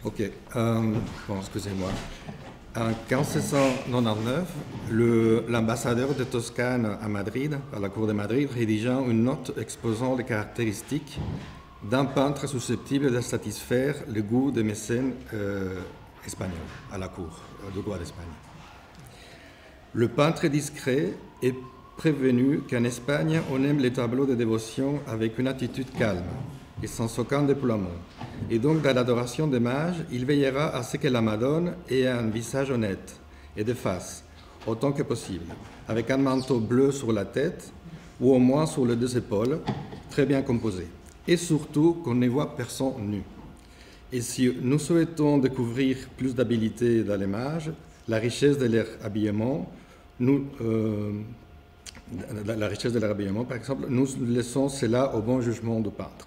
Ok, bon, excusez-moi. En 1599, l'ambassadeur de Toscane à Madrid, à la cour de Madrid, rédigea une note exposant les caractéristiques d'un peintre susceptible de satisfaire le goût des mécènes espagnols à la cour du roi d'Espagne. Le peintre discret est prévenu qu'en Espagne, on aime les tableaux de dévotion avec une attitude calme et sans aucun déploiement. Et donc, dans l'adoration des mages, il veillera à ce que la Madone ait un visage honnête et de face, autant que possible, avec un manteau bleu sur la tête ou au moins sur les deux épaules, très bien composé. Et surtout, qu'on ne voit personne nu. Et si nous souhaitons découvrir plus d'habileté dans les mages, la richesse de leur habillement, par exemple, nous laissons cela au bon jugement du peintre.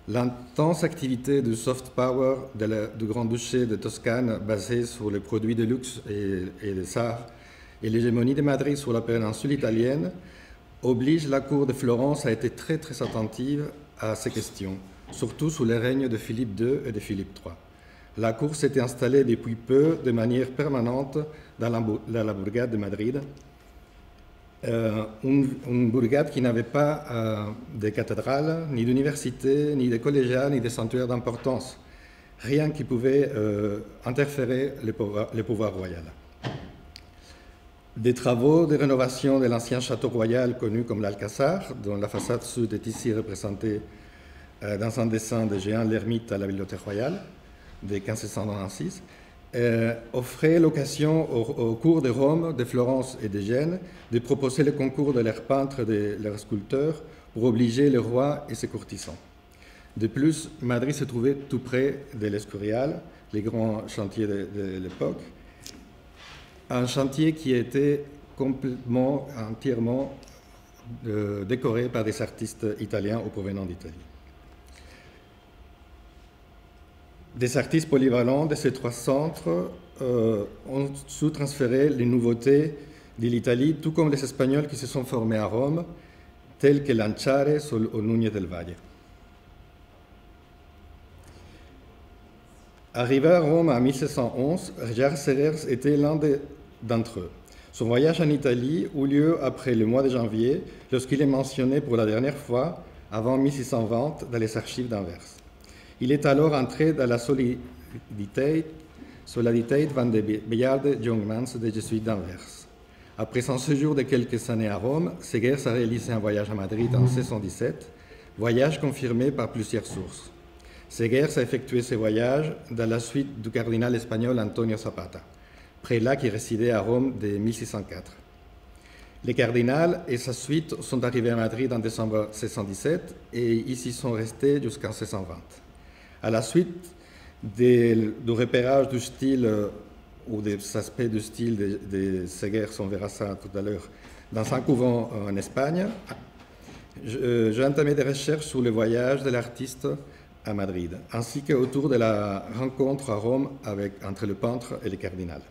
L'intense activité du soft power du Grand-Duché de Toscane, basée sur les produits de luxe et les arts, et l'hégémonie de Madrid sur la péninsule italienne, oblige la cour de Florence à être très très attentive à ces questions, surtout sous le règne de Philippe II et de Philippe III. La cour s'était installée depuis peu de manière permanente dans la bourgade de Madrid, une bourgade qui n'avait pas de cathédrale, ni d'université, ni de collégiat, ni de sanctuaire d'importance. Rien qui pouvait interférer le pouvoir royal. Des travaux de rénovation de l'ancien château royal connu comme l'Alcazar, dont la façade sud est ici représentée dans un dessin de Jehan l'Ermite à la Bibliothèque royale de 1596, offrait l'occasion aux cours de Rome, de Florence et de Gênes de proposer le concours de leurs peintres et de leurs sculpteurs pour obliger le roi et ses courtisans. De plus, Madrid se trouvait tout près de l'Escurial, les grands chantiers de l'époque, un chantier qui était entièrement décoré par des artistes italiens ou provenant d'Italie. Des artistes polyvalents de ces trois centres ont su transférer les nouveautés de l'Italie, tout comme les Espagnols qui se sont formés à Rome, tels que Lanchares ou Núñez del Valle. Arrivé à Rome en 1711, Jacques Segers était l'un d'entre eux. Son voyage en Italie eut lieu après le mois de janvier, lorsqu'il est mentionné pour la dernière fois, avant 1620, dans les archives d'Anvers. Il est alors entré dans la Soliditeit van de Bejaarde Jongmans des Jésuites d'Anvers. Après un séjour de quelques années à Rome, Segers a réalisé un voyage à Madrid en 1617, voyage confirmé par plusieurs sources. Segers a effectué ce voyage dans la suite du cardinal espagnol Antonio Zapata, prélat qui résidait à Rome dès 1604. Le cardinal et sa suite sont arrivés à Madrid en décembre 1617 et ici sont restés jusqu'en 1620. À la suite du repérage du style ou des aspects du style de Segers, on verra ça tout à l'heure, dans un couvent en Espagne, j'ai entamé des recherches sur le voyage de l'artiste à Madrid, ainsi qu'autour de la rencontre à Rome entre le peintre et le cardinal.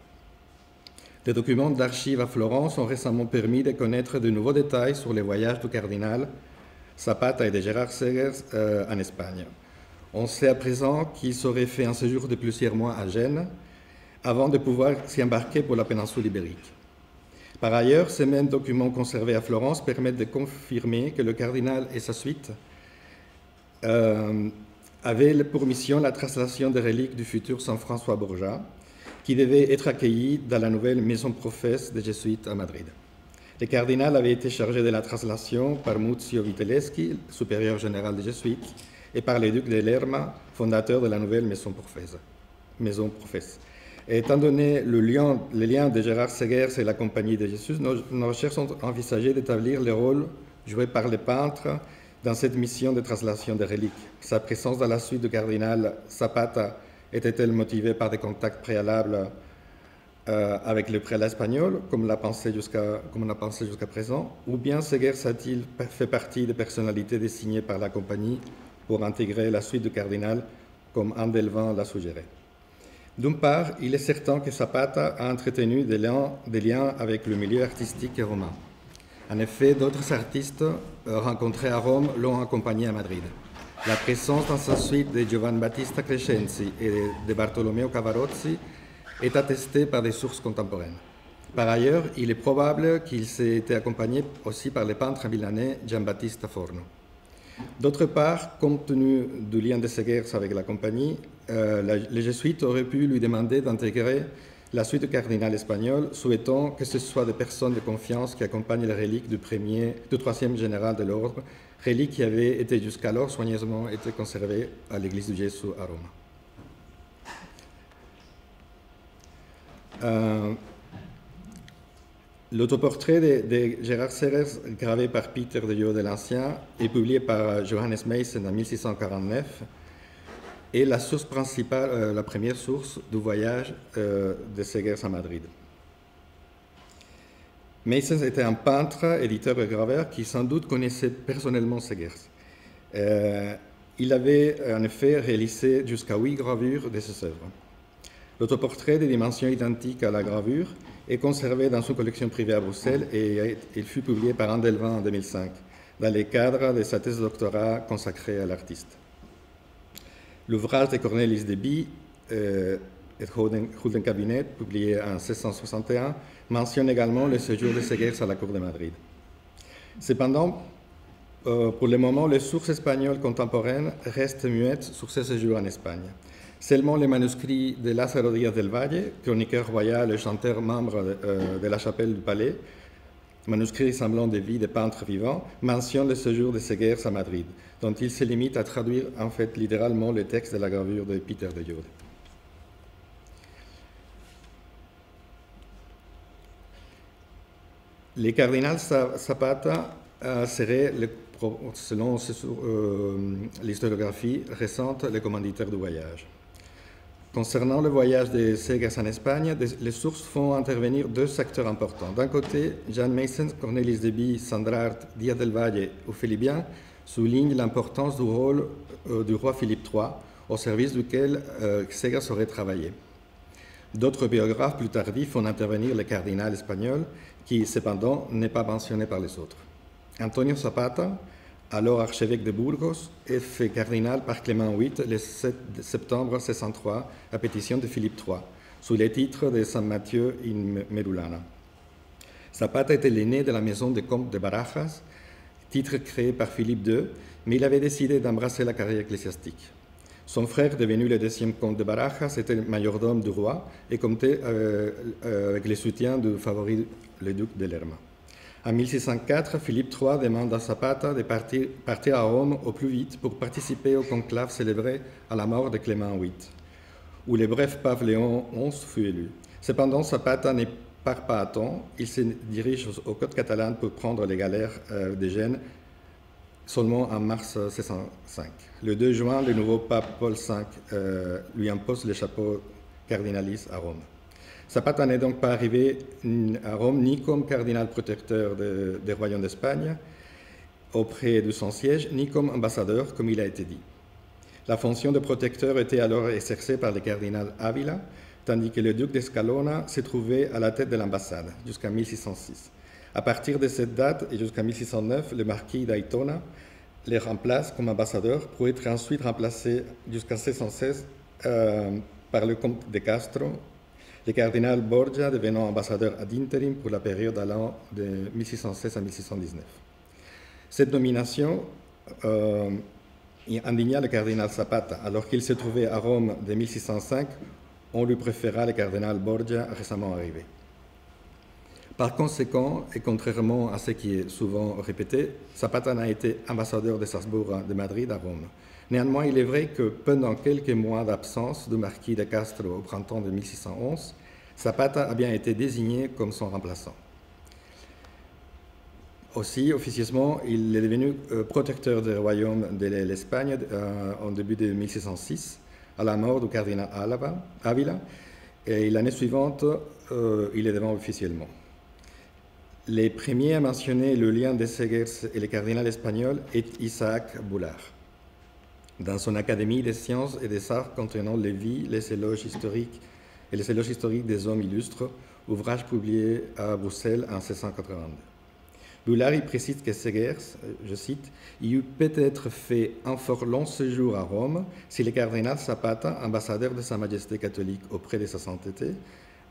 Les documents d'archives à Florence ont récemment permis de connaître de nouveaux détails sur les voyages du cardinal Zapata et de Gérard Segers en Espagne. On sait à présent qu'ils auraient fait un séjour de plusieurs mois à Gênes avant de pouvoir s'y embarquer pour la péninsule ibérique. Par ailleurs, ces mêmes documents conservés à Florence permettent de confirmer que le cardinal et sa suite avaient pour mission la translation des reliques du futur Saint François Borja, qui devait être accueilli dans la nouvelle maison professe des Jésuites à Madrid. Le cardinal avait été chargé de la translation par Muzio Vitelleschi, supérieur général des Jésuites, et par le duc de Lerma, fondateur de la nouvelle maison professe. Et étant donné le lien de Gérard Segers et la Compagnie de Jésus, nos recherches ont envisagé d'établir le rôle joué par les peintres dans cette mission de translation des reliques. Sa présence dans la suite du cardinal Zapata était-elle motivée par des contacts préalables avec le prélat espagnol, comme on a pensé jusqu'à présent, ou bien Segers a-t-il fait partie des personnalités désignées par la Compagnie pour intégrer la suite du cardinal, comme Andelvin l'a suggéré. D'une part, il est certain que Zapata a entretenu des liens avec le milieu artistique romain. En effet, d'autres artistes rencontrés à Rome l'ont accompagné à Madrid. La présence dans sa suite de Giovan Battista Crescenzi et de Bartolomeo Cavarozzi est attestée par des sources contemporaines. Par ailleurs, il est probable qu'il s'ait été accompagné aussi par le peintre milanais Giambattista Forno. D'autre part, compte tenu du lien de Segers avec la compagnie, les jésuites auraient pu lui demander d'intégrer la suite du cardinal espagnol, souhaitant que ce soit des personnes de confiance qui accompagnent les reliques du troisième général de l'ordre, reliques qui avaient été jusqu'alors soigneusement été conservées à l'église du Jésus à Rome. L'autoportrait de Gérard Serres, gravé par Peter de Jode l'Ancien et publié par Johannes Meissen en 1649, est la source principale, la première source du voyage de Segers à Madrid. Meissen était un peintre, éditeur et graveur qui sans doute connaissait personnellement Segers. Il avait en effet réalisé jusqu'à 8 gravures de ses œuvres. L'autoportrait de dimensions identiques à la gravure est conservé dans une collection privée à Bruxelles et il fut publié par Andelvin en 2005, dans le cadre de sa thèse de doctorat consacrée à l'artiste. L'ouvrage de Cornelis de Bie et Hulden Cabinet, publié en 1661, mentionne également le séjour de Segers à la cour de Madrid. Cependant, pour le moment, les sources espagnoles contemporaines restent muettes sur ce séjour en Espagne. Seulement les manuscrits de Lázaro Díaz del Valle, chroniqueur royal et chanteur membre de la chapelle du palais, manuscrits semblant des vies de peintres vivants, mentionnent le séjour de Segers à Madrid, dont il se limite à traduire en fait littéralement le texte de la gravure de Peter de Jode. Le cardinal Zapata serait, selon l'historiographie récente, le commanditaire du voyage. Concernant le voyage de Segers en Espagne, les sources font intervenir 2 acteurs importants. D'un côté, Jan Meissen, Cornelis de Bie, Sandrart, Díaz del Valle ou Philibien soulignent l'importance du rôle du roi Philippe III, au service duquel Segers aurait travaillé. D'autres biographes plus tardifs font intervenir le cardinal espagnol, qui cependant n'est pas mentionné par les autres. Antonio Zapata, alors archevêque de Burgos, est fait cardinal par Clément VIII le 7 septembre 1603 à pétition de Philippe III, sous les titres de San Mathieu in Merulana. Zapata était l'aîné de la maison des comtes de Barajas, titre créé par Philippe II, mais il avait décidé d'embrasser la carrière ecclésiastique. Son frère, devenu le 2e comte de Barajas, était majordome du roi et comptait avec le soutien du favori, le duc de Lerma. En 1604, Philippe III demande à Zapata de partir à Rome au plus vite pour participer au conclave célébré à la mort de Clément VIII, où le bref pape Léon XI fut élu. Cependant, Zapata ne part pas à temps. Il se dirige aux côtes catalanes pour prendre les galères de Gênes seulement en mars 1605. Le 2 juin, le nouveau pape Paul V lui impose le chapeau cardinalice à Rome. Zapata n'est donc pas arrivé à Rome ni comme cardinal protecteur des royaumes d'Espagne auprès de son siège, ni comme ambassadeur, comme il a été dit. La fonction de protecteur était alors exercée par le cardinal Ávila, tandis que le duc d'Escalona se trouvait à la tête de l'ambassade jusqu'en 1606. À partir de cette date et jusqu'en 1609, le marquis d'Aitona les remplace comme ambassadeur pour être ensuite remplacé jusqu'en 1616 par le comte de Castro, le cardinal Borgia devenant ambassadeur ad interim pour la période allant de 1616 à 1619. Cette nomination indigna le cardinal Zapata. Alors qu'il se trouvait à Rome de 1605, on lui préféra le cardinal Borgia récemment arrivé. Par conséquent, et contrairement à ce qui est souvent répété, Zapata n'a été ambassadeur de Salzbourg de Madrid à Rome. Néanmoins, il est vrai que pendant quelques mois d'absence du marquis de Castro au printemps de 1611, Zapata a bien été désigné comme son remplaçant. Aussi, officieusement, il est devenu protecteur du royaume de l'Espagne en début de 1606, à la mort du cardinal Ávila, et l'année suivante, il est devenu officiellement. Les premiers à mentionner le lien de Segers et le cardinal espagnol est Isaac Boulard. Dans son Académie des sciences et des arts contenant les vies, les éloges historiques et les éloges historiques des hommes illustres, ouvrage publié à Bruxelles en 1682. Boulard y précise que Segers, je cite, « y eut peut-être fait un fort long séjour à Rome si le cardinal Zapata, ambassadeur de Sa Majesté catholique auprès de sa sainteté,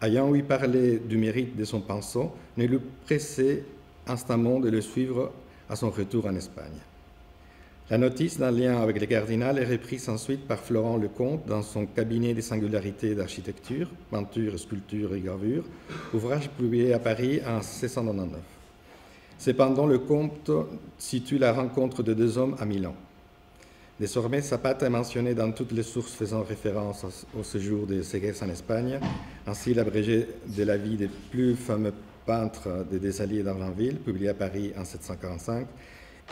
ayant ouï parler du mérite de son pinceau, ne l'eût pressé instamment de le suivre à son retour en Espagne. » La notice d'un lien avec le cardinal est reprise ensuite par Florent Lecomte dans son cabinet des singularités d'architecture, peinture, sculpture et gravure, ouvrage publié à Paris en 1699. Cependant, Lecomte situe la rencontre de deux hommes à Milan. Désormais, Zapata est mentionné dans toutes les sources faisant référence au séjour de Segers en Espagne, ainsi l'abrégé de la vie des plus fameux peintres de Desailly et d'Argenville, publié à Paris en 1745,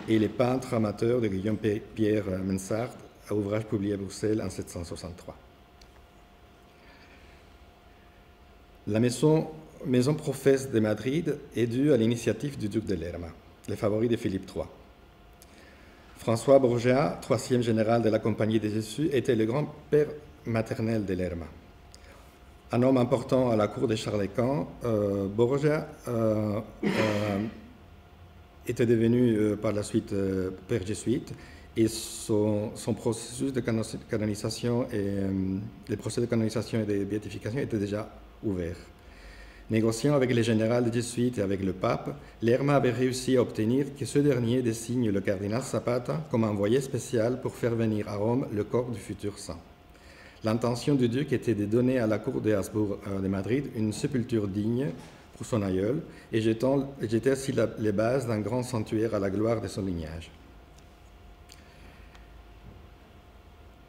et les peintres amateurs de Guillaume-Pierre Mensart, ouvrage publié à Bruxelles en 1763. La maison Professe de Madrid est due à l'initiative du duc de Lerma, le favori de Philippe III. François Borgia, troisième général de la Compagnie des Jésus, était le grand-père maternel de Lerma. Un homme important à la cour de Charles Quint, Borgia était devenu par la suite père jésuite et son processus de canonisation les procès de canonisation et de béatification étaient déjà ouverts. Négociant avec les généraux jésuites et avec le pape, Lerma avait réussi à obtenir que ce dernier désigne le cardinal Zapata comme envoyé spécial pour faire venir à Rome le corps du futur saint. L'intention du duc était de donner à la cour de Habsbourg de Madrid une sépulture digne pour son aïeul et jeter ainsi les bases d'un grand sanctuaire à la gloire de son lignage.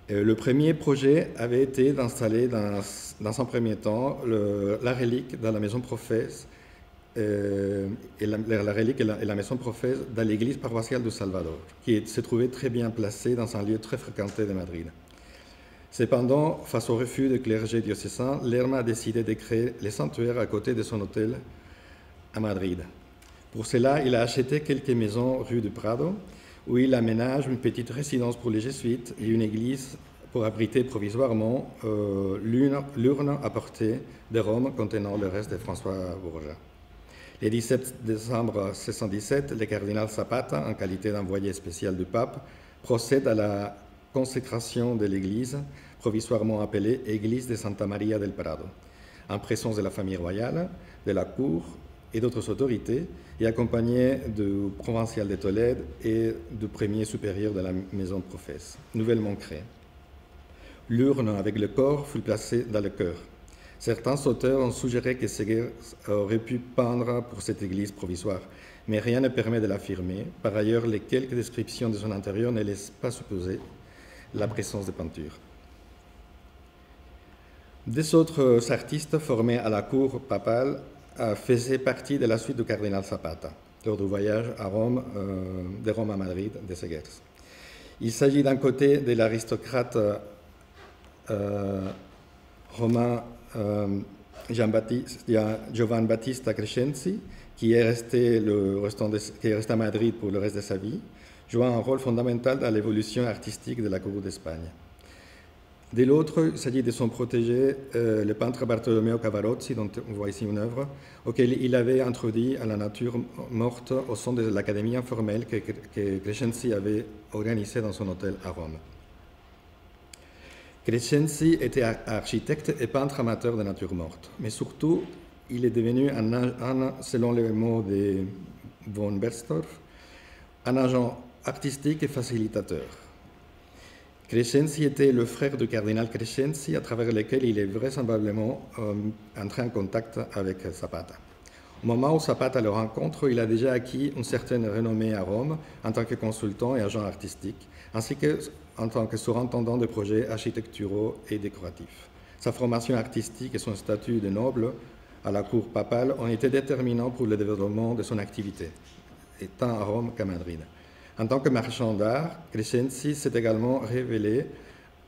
Le premier projet avait été d'installer dans un premier temps la relique dans la maison Professe et la relique et la maison Professe dans l'église paroissiale de Salvador, qui se trouvait très bien placée dans un lieu très fréquenté de Madrid. Cependant, face au refus du clergé diocésain, Lerma a décidé de créer les sanctuaires à côté de son hôtel à Madrid. Pour cela, il a acheté quelques maisons rue du Prado, où il aménage une petite résidence pour les jésuites et une église pour abriter provisoirement l'urne apportée de Rome contenant le reste de François Borgia. Le 17 décembre 1617, le cardinal Zapata, en qualité d'envoyé spécial du pape, procède à la consécration de l'église, provisoirement appelée Église de Santa Maria del Prado, en présence de la famille royale, de la cour et d'autres autorités, et accompagné du provincial de Tolède et du premier supérieur de la maison Professe, nouvellement créée. L'urne avec le corps fut placée dans le chœur. Certains auteurs ont suggéré que Segers aurait pu peindre pour cette église provisoire, mais rien ne permet de l'affirmer. Par ailleurs, les quelques descriptions de son intérieur ne laissent pas supposer la présence de peinture. Des autres artistes formés à la cour papale faisaient partie de la suite du cardinal Zapata lors du voyage à Rome, de Rome à Madrid de Segers. Il s'agit d'un côté de l'aristocrate romain Giovanni Battista Crescenzi, qui est resté à Madrid pour le reste de sa vie, jouant un rôle fondamental dans l'évolution artistique de la cour d'Espagne. De l'autre, il s'agit de son protégé, le peintre Bartolomeo Cavarozzi, dont on voit ici une œuvre, auquel il avait introduit à la nature morte au sein de l'académie informelle que Crescenzi avait organisée dans son hôtel à Rome. Crescenzi était architecte et peintre amateur de nature morte, mais surtout, il est devenu, selon les mots de von Bernstorff, un agent artistique et facilitateur. Crescenzi était le frère du cardinal Crescenzi, à travers lequel il est vraisemblablement entré en contact avec Zapata. Au moment où Zapata le rencontre, il a déjà acquis une certaine renommée à Rome en tant que consultant et agent artistique, ainsi qu'en tant que surintendant de projets architecturaux et décoratifs. Sa formation artistique et son statut de noble à la cour papale ont été déterminants pour le développement de son activité, tant à Rome qu'à Madrid. En tant que marchand d'art, Crescenzi s'est également révélé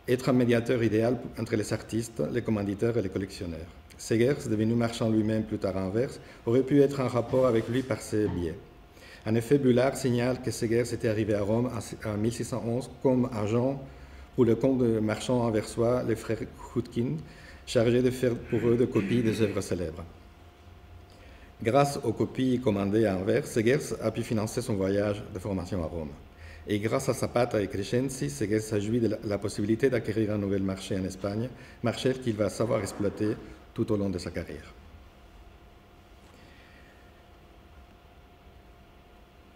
être un médiateur idéal entre les artistes, les commanditaires et les collectionneurs. Segers, devenu marchand lui-même plus tard à Anvers, aurait pu être en rapport avec lui par ses biais. En effet, Bullard signale que Segers était arrivé à Rome en 1611 comme agent pour le compte de marchands anversois, les frères Hutkin, chargés de faire pour eux des copies des œuvres célèbres. Grâce aux copies commandées à Anvers, Segers a pu financer son voyage de formation à Rome. Et grâce à Zapata et Crescenzi, Segers a joui de la possibilité d'acquérir un nouvel marché en Espagne, marché qu'il va savoir exploiter tout au long de sa carrière.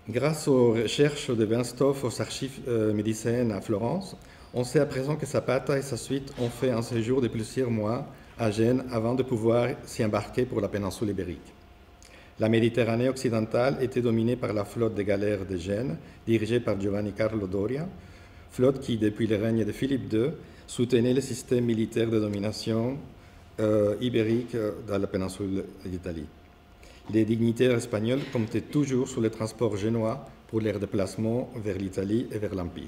Grâce aux recherches de Benstoff aux archives médicéennes à Florence, on sait à présent que Zapata et sa suite ont fait un séjour de plusieurs mois à Gênes avant de pouvoir s'y embarquer pour la péninsule ibérique. La Méditerranée occidentale était dominée par la flotte de galères de Gênes, dirigée par Giovanni Carlo Doria, flotte qui, depuis le règne de Philippe II, soutenait le système militaire de domination ibérique dans la péninsule d'Italie. Les dignitaires espagnols comptaient toujours sur les transports génois pour leur déplacement vers l'Italie et vers l'Empire.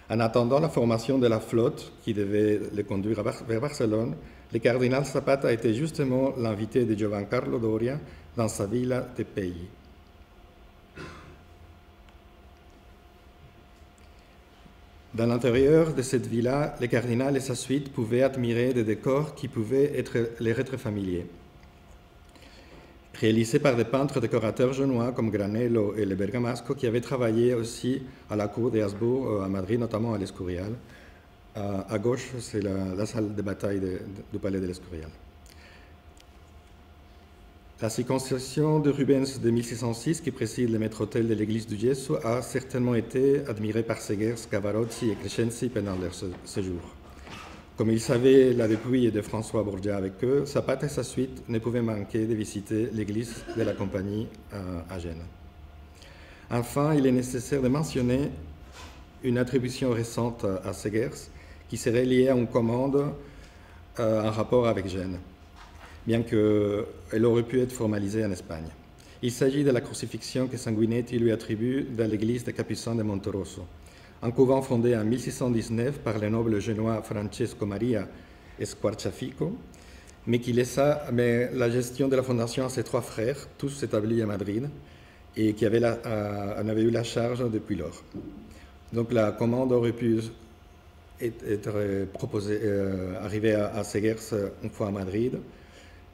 En attendant la formation de la flotte qui devait les conduire vers Barcelone, le cardinal Zapata était justement l'invité de Giovancarlo Doria dans sa villa de Pegli. Dans l'intérieur de cette villa, le cardinal et sa suite pouvaient admirer des décors qui pouvaient leur être familiers. Réalisés par des peintres décorateurs génois comme Granello et Le Bergamasco, qui avaient travaillé aussi à la cour des Habsbourg à Madrid, notamment à l'Escurial. À gauche, c'est la salle de bataille du palais de l'Escurial. La circonscription de Rubens de 1606, qui préside le maître-autel de l'église du Gesso, a certainement été admirée par Segers, Cavarozzi et Crescenzi pendant leur séjour. Comme ils savaient la dépouille de François Borgia avec eux, Zapata et sa suite ne pouvaient manquer de visiter l'église de la compagnie à Gênes. Enfin, il est nécessaire de mentionner une attribution récente à Segers qui serait liée à une commande en rapport avec Gênes, bien qu'elle aurait pu être formalisée en Espagne. Il s'agit de la crucifixion que Sanguinetti lui attribue dans l'église des Capucins de Monterosso, un couvent fondé en 1619 par le noble génois Francesco Maria Squarciafico, mais qui laissa la gestion de la fondation à ses trois frères, tous établis à Madrid, et qui en avaient eu la charge depuis lors. Donc la commande aurait pu être proposée, arriver à Segers une fois à Madrid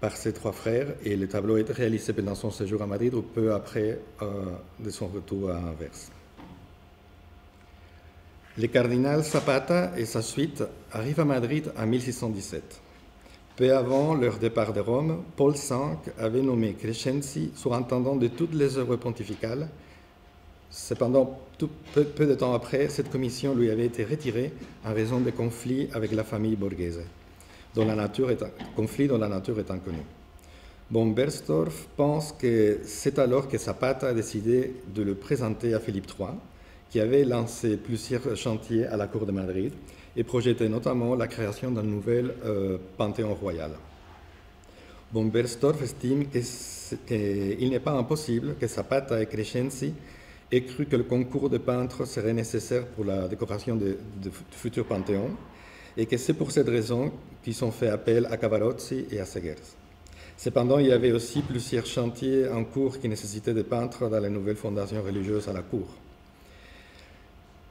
par ses trois frères, et le tableau est réalisé pendant son séjour à Madrid ou peu après de son retour à Anvers. Le cardinal Zapata et sa suite arrivent à Madrid en 1617. Peu avant leur départ de Rome, Paul V avait nommé Crescenzi surintendant de toutes les œuvres pontificales. Cependant, peu de temps après, cette commission lui avait été retirée en raison de conflits avec la famille Borghese, conflits dont la nature est inconnue. Berstorff pense que c'est alors que Zapata a décidé de le présenter à Philippe III, qui avait lancé plusieurs chantiers à la cour de Madrid et projetait notamment la création d'un nouvel panthéon royal. Berstorff estime qu'il n'est pas impossible que Zapata et Crescenzi aient cru que le concours de peintres serait nécessaire pour la décoration du futur panthéon et que c'est pour cette raison qu'ils ont fait appel à Cavarozzi et à Segers. Cependant, il y avait aussi plusieurs chantiers en cours qui nécessitaient des peintres dans les nouvelles fondations religieuses à la cour.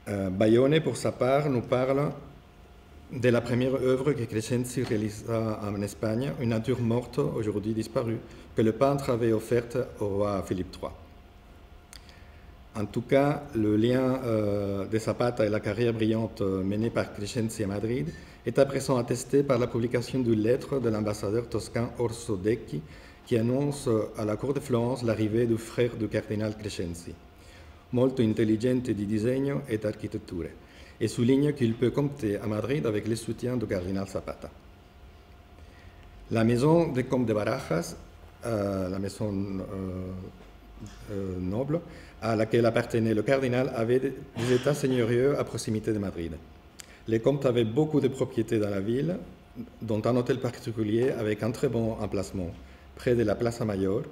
Bayone, pour sa part, nous parle de la première œuvre que Crescenzi réalisa en Espagne, une nature morte, aujourd'hui disparue, que le peintre avait offerte au roi Philippe III. En tout cas, le lien de Zapata et la carrière brillante menée par Crescenzi à Madrid est à présent attesté par la publication d'une lettre de l'ambassadeur toscan Orso Decchi qui annonce à la cour de Florence l'arrivée du frère du cardinal Crescenzi, molto intelligente di disegno et d'architecture, et souligne qu'il peut compter à Madrid avec le soutien du cardinal Zapata. La maison des comtes de Barajas, la maison noble à laquelle appartenait le cardinal, avait des états seigneurieux à proximité de Madrid. Les comtes avaient beaucoup de propriétés dans la ville, dont un hôtel particulier avec un très bon emplacement, près de la Plaza Mayor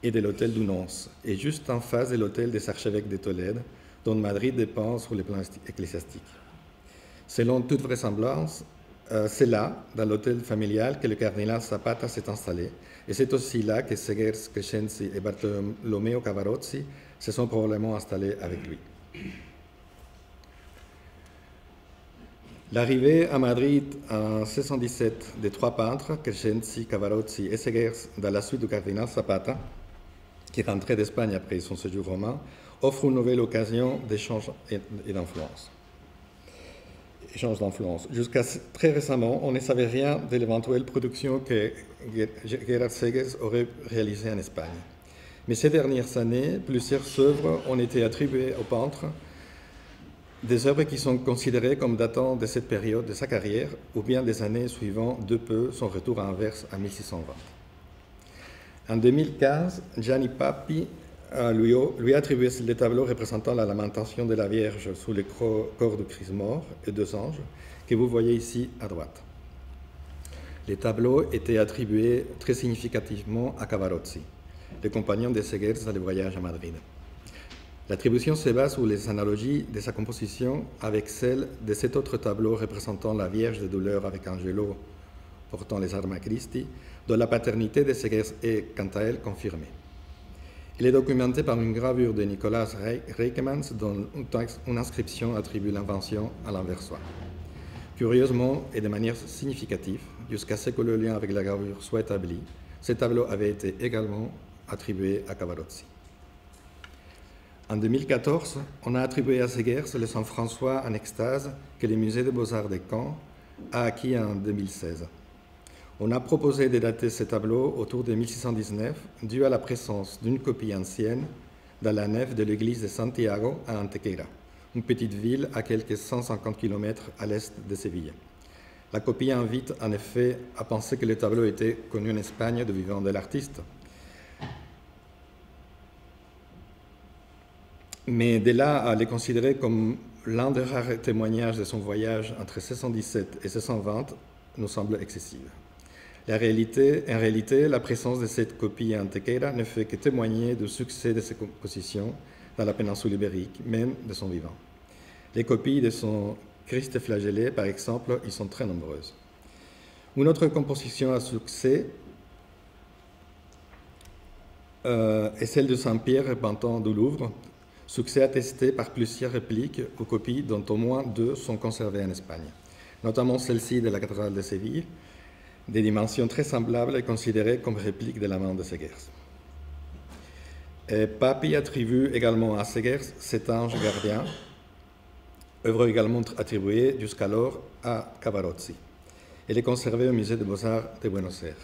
et de l'hôtel du Nonce, et juste en face de l'hôtel des archevêques de Tolède, dont Madrid dépend sur le plan ecclésiastique. Selon toute vraisemblance, c'est là, dans l'hôtel familial, que le cardinal Zapata s'est installé, et c'est aussi là que Segers, Crescenzi et Bartolomeo Cavarozzi se sont probablement installés avec lui. L'arrivée à Madrid en 1617 des trois peintres, Crescenzi, Cavarozzi et Segers, dans la suite du cardinal Zapata, qui rentrait d'Espagne après son séjour romain, offre une nouvelle occasion d'échange et d'influence. Échange d'influence. Jusqu'à très récemment, on ne savait rien de l'éventuelle production que Gerard Segers aurait réalisée en Espagne. Mais ces dernières années, plusieurs œuvres ont été attribuées au peintre, des œuvres qui sont considérées comme datant de cette période de sa carrière, ou bien des années suivant de peu son retour à Anvers en 1620. En 2015, Gianni Papi lui a attribué le tableau représentant la lamentation de la Vierge sous le corps du Christ mort et deux anges, que vous voyez ici à droite. Les tableaux étaient attribués très significativement à Cavarozzi, le compagnon de Segers dans le voyage à Madrid. L'attribution se base sur les analogies de sa composition avec celle de cet autre tableau représentant la Vierge de douleur avec Angelo portant les armes à Christi, dont la paternité de Segers est quant à elle confirmée. Il est documenté par une gravure de Nicolas Reikemans dont une inscription attribue l'invention à l'Anversois. Curieusement et de manière significative, jusqu'à ce que le lien avec la gravure soit établi, ce tableau avait été également attribué à Cavarozzi. En 2014, on a attribué à Segers le Saint François en extase que le musée des Beaux-Arts de Caen a acquis en 2016. On a proposé de dater ce tableau autour de 1619, dû à la présence d'une copie ancienne dans la nef de l'église de Santiago à Antequera, une petite ville à quelques 150 km à l'est de Séville. La copie invite en effet à penser que le tableau était connu en Espagne du vivant de l'artiste. Mais de là à les considérer comme l'un des rares témoignages de son voyage entre 1617 et 1620 nous semble excessive. En réalité, la présence de cette copie à Antequera ne fait que témoigner du succès de ses compositions dans la péninsule ibérique, même de son vivant. Les copies de son Christ flagellé, par exemple, y sont très nombreuses. Une autre composition à succès est celle de Saint-Pierre repentant du Louvre, succès attesté par plusieurs répliques ou copies dont au moins deux sont conservées en Espagne, notamment celle-ci de la cathédrale de Séville, des dimensions très semblables et considérées comme répliques de la main de Segers. Papi attribue également à Segers cet ange gardien, œuvre également attribuée jusqu'alors à Cavarozzi. Elle est conservée au musée des Beaux-Arts de Buenos Aires.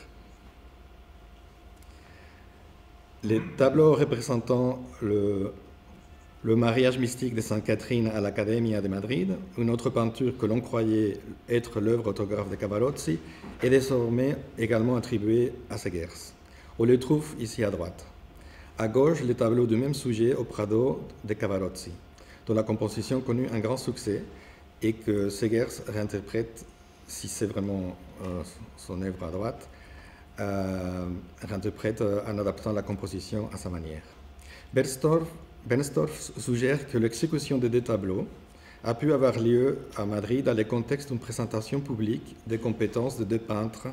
Les tableaux représentant le mariage mystique de Sainte Catherine à l'Académia de Madrid, une autre peinture que l'on croyait être l'œuvre autographe de Cavarozzi, est désormais également attribuée à Segers. On le trouve ici à droite. À gauche, le tableau du même sujet au Prado de Cavarozzi, dont la composition connut un grand succès et que Segers réinterprète, si c'est vraiment son œuvre à droite, réinterprète en adaptant la composition à sa manière. Bernstorff suggère que l'exécution des deux tableaux a pu avoir lieu à Madrid dans le contexte d'une présentation publique des compétences de deux peintres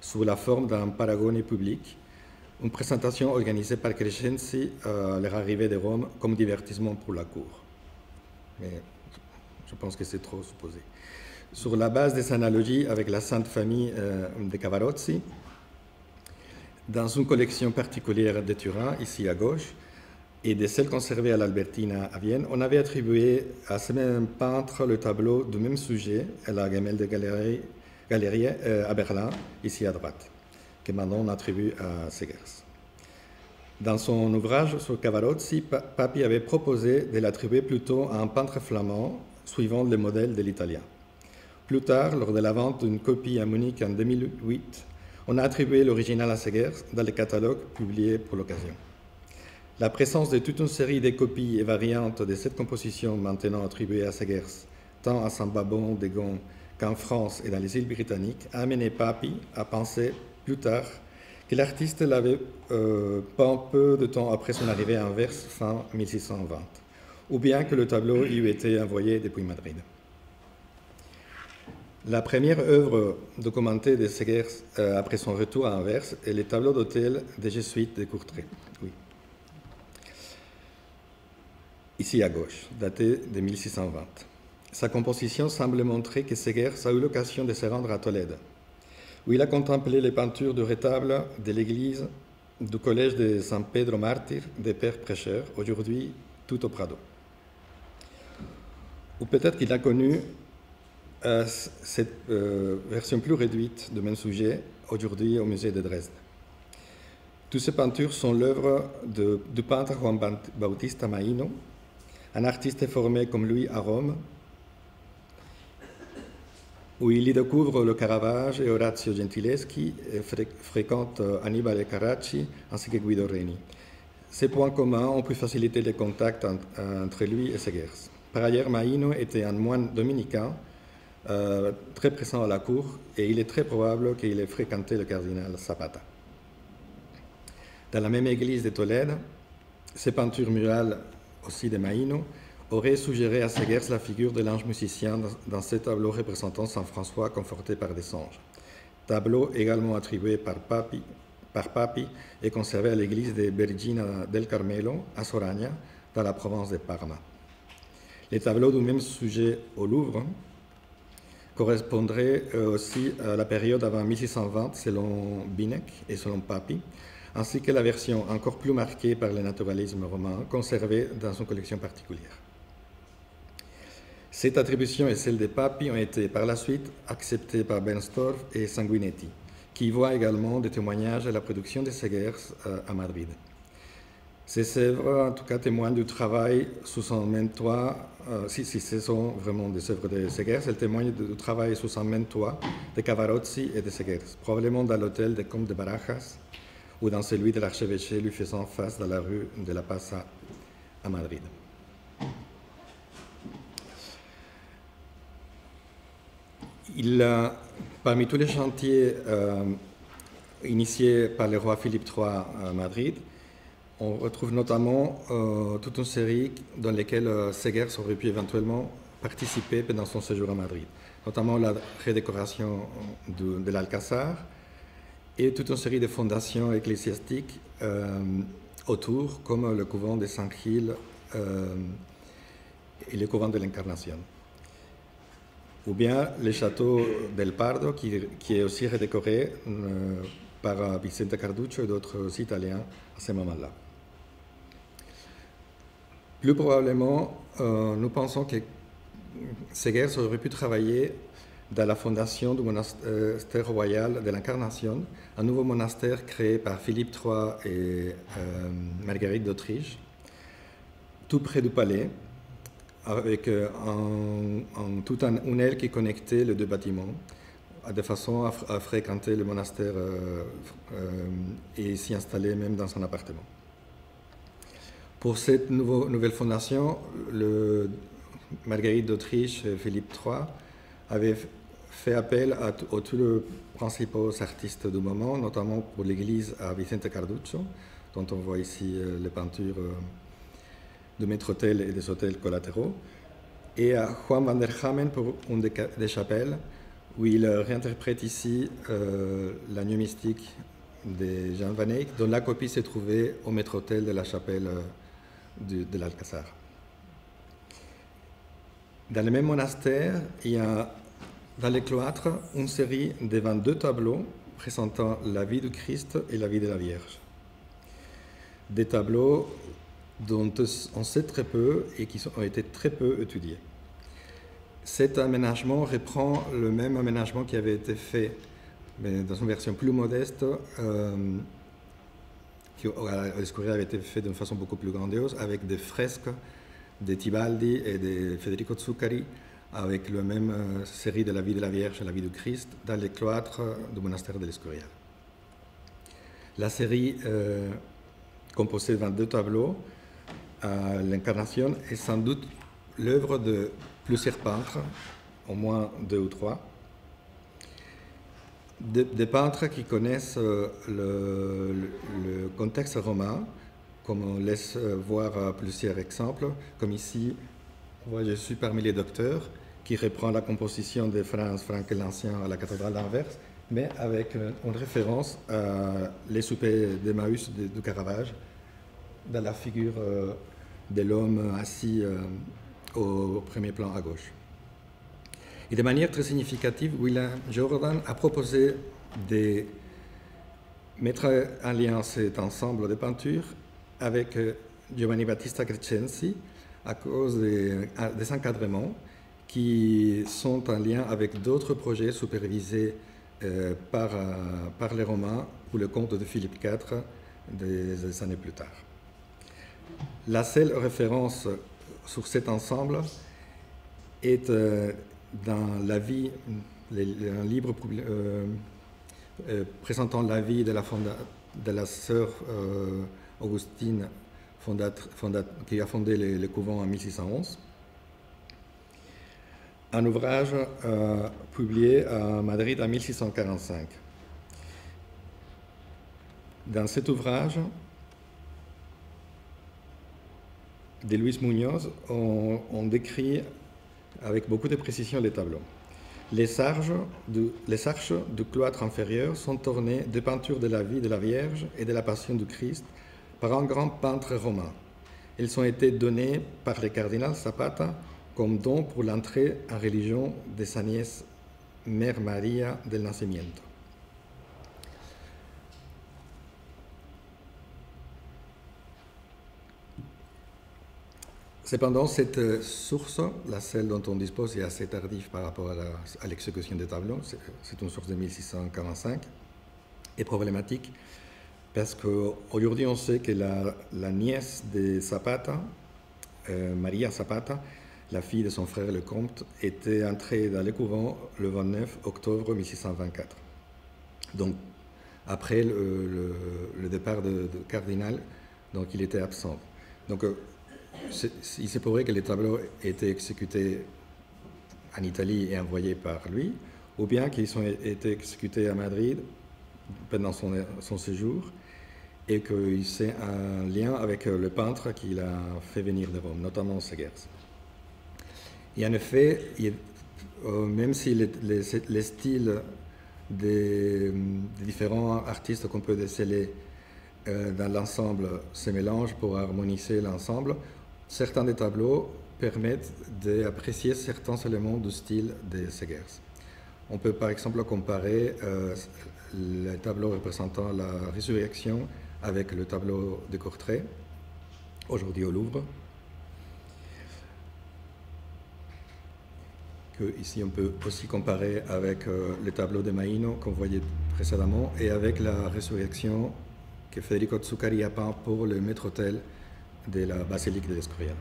sous la forme d'un paragone public, une présentation organisée par Crescenzi à leur arrivée de Rome comme divertissement pour la cour. Mais je pense que c'est trop supposé. Sur la base des analogies avec la Sainte Famille de Cavarozzi, dans une collection particulière de Turin, ici à gauche, et de celles conservées à l'Albertina à Vienne, on avait attribué à ce même peintre le tableau du même sujet à la Gemäldegalerie à Berlin, ici à droite, que maintenant on attribue à Segers. Dans son ouvrage sur Cavarozzi, Papi avait proposé de l'attribuer plutôt à un peintre flamand, suivant le modèle de l'italien. Plus tard, lors de la vente d'une copie à Munich en 2008, on a attribué l'original à Segers dans le catalogue publié pour l'occasion. La présence de toute une série de copies et variantes de cette composition maintenant attribuée à Segers, tant à Saint-Babon de Gand qu'en France et dans les îles britanniques, a amené Papi à penser plus tard que l'artiste l'avait peint peu de temps après son arrivée à Anvers fin 1620, ou bien que le tableau y eût été envoyé depuis Madrid. La première œuvre documentée de Segers après son retour à Anvers est le tableau d'hôtel des Jésuites de Courtrai. Oui. Ici à gauche, daté de 1620. sa composition semble montrer que Segers a eu l'occasion de se rendre à Tolède, où il a contemplé les peintures du rétable de l'église du collège de San Pedro Mártir des Pères Prêcheurs, aujourd'hui tout au Prado. Ou peut-être qu'il a connu cette version plus réduite du même sujet, aujourd'hui au musée de Dresde. Toutes ces peintures sont l'œuvre du peintre Juan Bautista Maino, un artiste formé comme lui à Rome, où il y découvre le Caravage et Orazio Gentileschi et fréquente Annibale Carracci ainsi que Guido Reni. Ces points communs ont pu faciliter les contacts entre lui et Segers. Par ailleurs, Maino était un moine dominicain très présent à la cour et il est très probable qu'il ait fréquenté le cardinal Zapata. Dans la même église de Tolède, ces peintures murales aussi de Maino aurait suggéré à Segers la figure de l'ange musicien dans ce tableau représentant Saint François conforté par des anges. Tableau également attribué par Papi et conservé à l'église de Vergina del Carmelo à Soragna, dans la province de Parma. Les tableaux du même sujet au Louvre correspondraient aussi à la période avant 1620 selon Binek et selon Papi, ainsi que la version encore plus marquée par le naturalisme romain conservée dans une collection particulière. Cette attribution et celle de Papi ont été par la suite acceptées par Bernstorff et Sanguinetti, qui voient également des témoignages de la production de Segers à Madrid. Ces œuvres, en tout cas, témoignent du travail sous un même toit, si ce sont vraiment des œuvres de Segers, elles témoignent du travail sous un même toit de Cavarozzi et de Segers, probablement dans l'hôtel des Comtes de Barajas ou dans celui de l'archevêché lui faisant face dans la rue de la Passa à Madrid. Parmi tous les chantiers initiés par le roi Philippe III à Madrid, on retrouve notamment toute une série dans lesquelles Segers aurait pu éventuellement participer pendant son séjour à Madrid, notamment la redécoration de l'Alcazar et toute une série de fondations ecclésiastiques autour, comme le couvent de Saint-Gilles et le couvent de l'Incarnation. Ou bien le château del Pardo, qui est aussi redécoré par Vicente Carduccio et d'autres Italiens à ce moment-là. Plus probablement, nous pensons que Segers aurait pu travailler dans la fondation du monastère royal de l'Incarnation, un nouveau monastère créé par Philippe III et Marguerite d'Autriche, tout près du palais, avec toute une aile qui connectait les deux bâtiments, de façon à fréquenter le monastère et s'y installer même dans son appartement. Pour cette nouvelle fondation, Marguerite d'Autriche et Philippe III avaient fait appel à tous les principaux artistes du moment, notamment pour l'église à Vicente Carduccio, dont on voit ici les peintures de maître-autel et des autels collatéraux, et à Juan van der Hamen pour une des chapelles, où il réinterprète ici la nuit mystique de Jan van Eyck, dont la copie s'est trouvée au maître-autel de la chapelle de l'Alcazar. Dans le même monastère, il y a dans les cloîtres une série de 22 tableaux présentant la vie du Christ et la vie de la Vierge. Des tableaux dont on sait très peu et qui ont été très peu étudiés. Cet aménagement reprend le même aménagement qui avait été fait, mais dans une version plus modeste, qui à l'Escurial avait été fait d'une façon beaucoup plus grandiose, avec des fresques de Tibaldi et de Federico Zuccari, avec la même série de la vie de la Vierge et la vie du Christ, dans les cloîtres du monastère de l'Escurial. La série composée de 22 tableaux, l'Incarnation est sans doute l'œuvre de plusieurs peintres, au moins 2 ou 3, des peintres qui connaissent le contexte romain, comme on laisse voir plusieurs exemples, comme ici, je suis parmi les docteurs, qui reprend la composition de Franz Frankel l'Ancien à la cathédrale d'Anvers, mais avec une référence à les soupers d'Emmaüs du Caravage, dans la figure de l'homme assis au premier plan à gauche. Et de manière très significative, William Jordan a proposé de mettre en lien cet ensemble de peintures avec Giovanni Battista Crescenzi à cause des encadrements qui sont en lien avec d'autres projets supervisés par les Romains pour le compte de Philippe IV des années plus tard. La seule référence sur cet ensemble est dans la vie, un livre présentant la vie de la sœur Augustine qui a fondé le couvent en 1611. Un ouvrage publié à Madrid en 1645. Dans cet ouvrage de Luis Muñoz, on décrit avec beaucoup de précision les tableaux. Les arches du cloître inférieur sont ornées de peintures de la vie de la Vierge et de la Passion du Christ par un grand peintre romain. Elles ont été données par le cardinal Zapata comme don pour l'entrée en religion de sa nièce Mère Maria del Nacimiento. Cependant, cette source, celle dont on dispose, est assez tardive par rapport à l'exécution des tableaux. C'est une source de 1645, est problématique parce qu'aujourd'hui on sait que la nièce de Zapata, Maria Zapata, la fille de son frère le comte, était entrée dans le couvent le 29 octobre 1624. Donc, après le départ du cardinal, donc il était absent. Donc, il se pourrait que les tableaux aient été exécutés en Italie et envoyés par lui, ou bien qu'ils ont été exécutés à Madrid pendant son séjour et qu'il c'est un lien avec le peintre qu'il a fait venir de Rome, notamment Segers. Et en effet, même si les styles des différents artistes qu'on peut déceler dans l'ensemble se mélangent pour harmoniser l'ensemble, certains des tableaux permettent d'apprécier certains éléments du style de Segers. On peut par exemple comparer le tableau représentant la résurrection avec le tableau de Courtrai, aujourd'hui au Louvre. Ici, on peut aussi comparer avec le tableau de Maino qu'on voyait précédemment et avec la résurrection que Federico Zuccari a peint pour le maître-autel de la basilique de Escorial.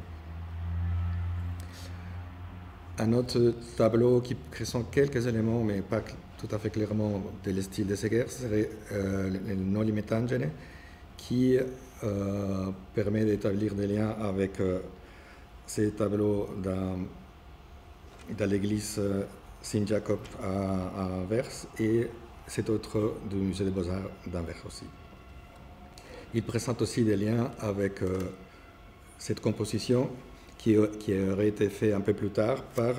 Un autre tableau qui présente quelques éléments, mais pas tout à fait clairement de style de Segers, serait le Noli Me Tangere, qui permet d'établir des liens avec ces tableaux dans l'église Saint-Jacob à Anvers et cet autre du musée des Beaux-Arts d'Anvers aussi. Il présente aussi des liens avec cette composition qui aurait été faite un peu plus tard par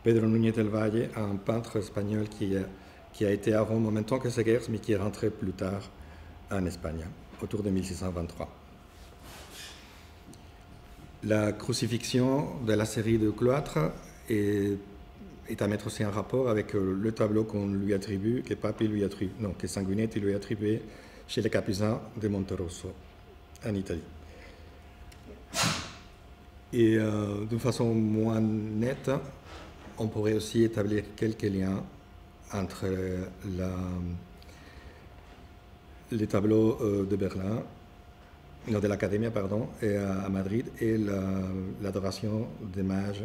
Pedro Núñez del Valle, un peintre espagnol qui a été à Rome en même temps que Segers, mais qui est rentré plus tard en Espagne, autour de 1623. La crucifixion de la série de cloîtres est à mettre aussi en rapport avec le tableau qu'on lui attribue, que Sanguinetti lui a attribué chez les Capucins de Monterosso, en Italie. Et d'une façon moins nette, on pourrait aussi établir quelques liens entre les tableaux de Berlin, non, de l'Académie, pardon, et à Madrid, et l'adoration des mages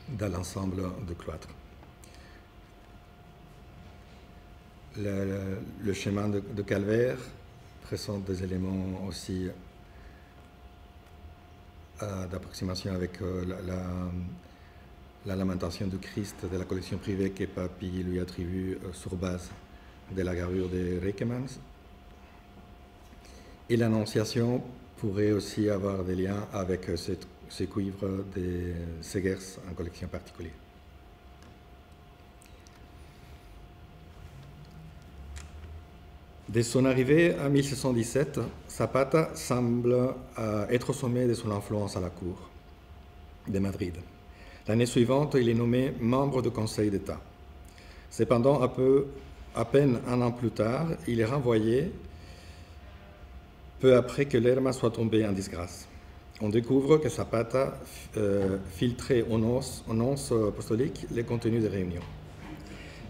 dans l'ensemble du cloître. Le chemin de Calvaire présente des éléments aussi d'approximation avec la lamentation du Christ de la collection privée que Papi lui attribue sur base de la gravure de Reikemans. Et l'Annonciation pourrait aussi avoir des liens avec ces cuivres de Segers en collection particulière. Dès son arrivée en 1617, Zapata semble être au sommet de son influence à la cour de Madrid. L'année suivante, il est nommé membre du Conseil d'État. Cependant, à peine un an plus tard, il est renvoyé peu après que Lerma soit tombé en disgrâce. On découvre que Zapata filtrait aux nonces apostoliques les contenus des réunions.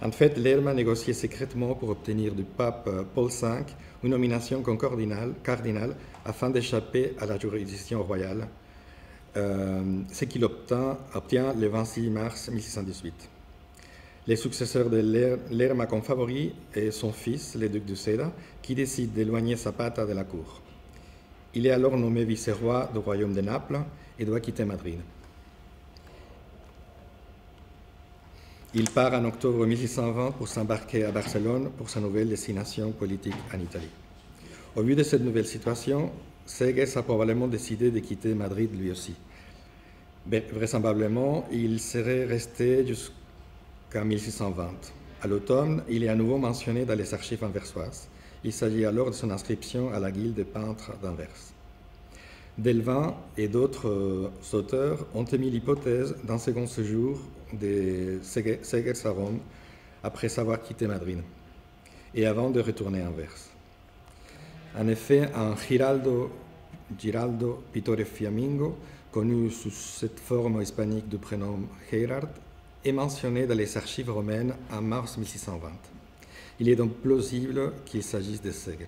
En fait, Lerma négociait secrètement pour obtenir du pape Paul V une nomination comme cardinal afin d'échapper à la juridiction royale, ce qu'il obtient le 26 mars 1618. Les successeurs de Lerma comme favori est son fils, le duc de Seda, qui décide d'éloigner Zapata de la cour. Il est alors nommé vice-roi du royaume de Naples et doit quitter Madrid. Il part en octobre 1620 pour s'embarquer à Barcelone pour sa nouvelle destination politique en Italie. Au vu de cette nouvelle situation, Séguers a probablement décidé de quitter Madrid lui aussi. Vraisemblablement, il serait resté jusqu'en 1620. À l'automne, il est à nouveau mentionné dans les archives anversoises. Il s'agit alors de son inscription à la guilde des peintres d'Anvers. Delvin et d'autres auteurs ont émis l'hypothèse d'un second séjour de Séguers à Rome après avoir quitté Madrid et avant de retourner à Anvers. En effet, un Giraldo Pittore Fiammingo, connu sous cette forme hispanique du prénom Gerard, est mentionné dans les archives romaines en mars 1620. Il est donc plausible qu'il s'agisse de Séguers.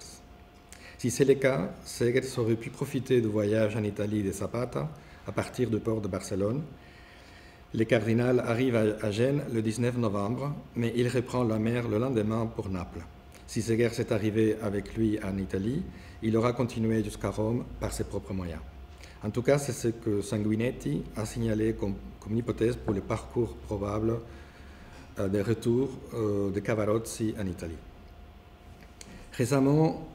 Si c'est le cas, Séguers aurait pu profiter du voyage en Italie de Zapata à partir du port de Barcelone. Le cardinal arrive à Gênes le 19 novembre, mais il reprend la mer le lendemain pour Naples. Si Séguers est arrivé avec lui en Italie, il aura continué jusqu'à Rome par ses propres moyens. En tout cas, c'est ce que Sanguinetti a signalé comme hypothèse pour le parcours probable de retour de Cavarozzi en Italie. Récemment,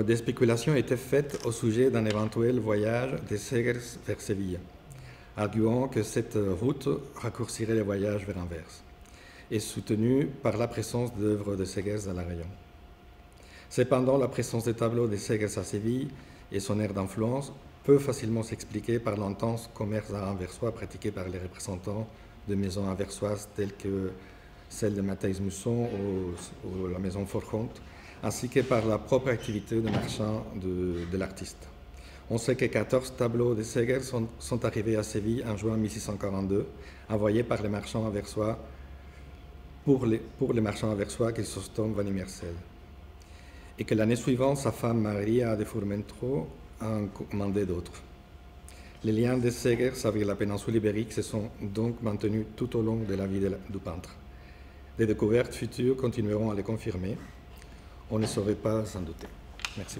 des spéculations étaient faites au sujet d'un éventuel voyage de Séguers vers Séville, arguant que cette route raccourcirait les voyages vers Anvers, et soutenue par la présence d'œuvres de Séguers dans la région. Cependant, la présence des tableaux de Séguers à Séville et son aire d'influence peut facilement s'expliquer par l'intense commerce anversois pratiqué par les représentants de maisons anversoises telles que celle de Matthijs Musson ou la maison Forgont, ainsi que par la propre activité de marchand de l'artiste. On sait que 14 tableaux de Séguers sont arrivés à Séville en juin 1642, envoyés par les marchands anversois pour les marchands anversois Chrysostome van Immersel, et que l'année suivante, sa femme Maria de Formentro en commandait d'autres. Les liens de Séguers avec la péninsule ibérique se sont donc maintenus tout au long de la vie du peintre. Des découvertes futures continueront à les confirmer. On ne saurait pas s'en douter. Merci.